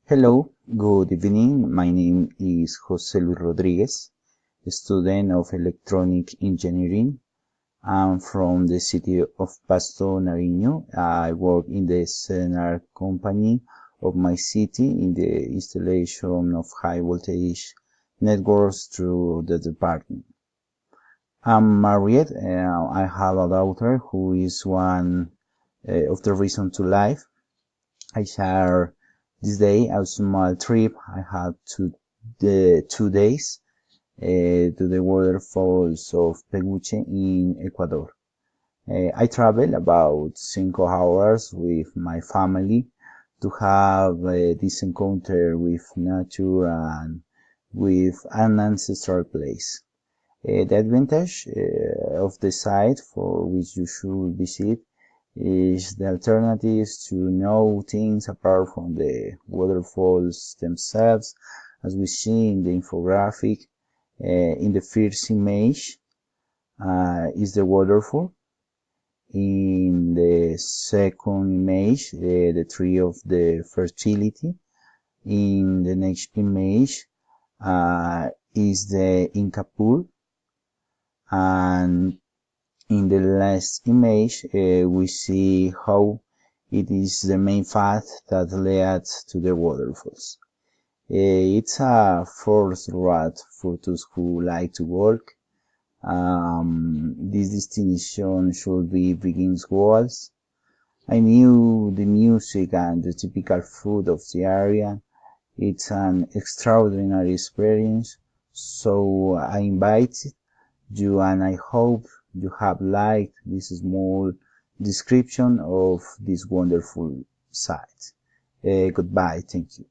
Hello, good evening. My name is Jose Luis Rodriguez, a student of electronic engineering. I'm from the city of Pasto, Nariño. I work in the CNR company of my city in the installation of high voltage networks through the department. I'm married. I have a daughter who is one of the reason to life. I share this day a small trip I had to the 2 days to the waterfalls of Peguche in Ecuador. I traveled about 5 hours with my family to have this encounter with nature and with an ancestral place. The advantage of the site for which you should visit is the alternatives to know things apart from the waterfalls themselves, as we see in the infographic. In the first image is the waterfall. In the second image, the tree of the fertility. In the next image is the Inca pool, and in the last image, we see how it is the main path that leads to the waterfalls. It's a forced route for those who like to walk. This destination should be begins walls. I knew the music and the typical food of the area. It's an extraordinary experience, so I invite you, and I hope you have liked this small description of this wonderful site. Goodbye. Thank you.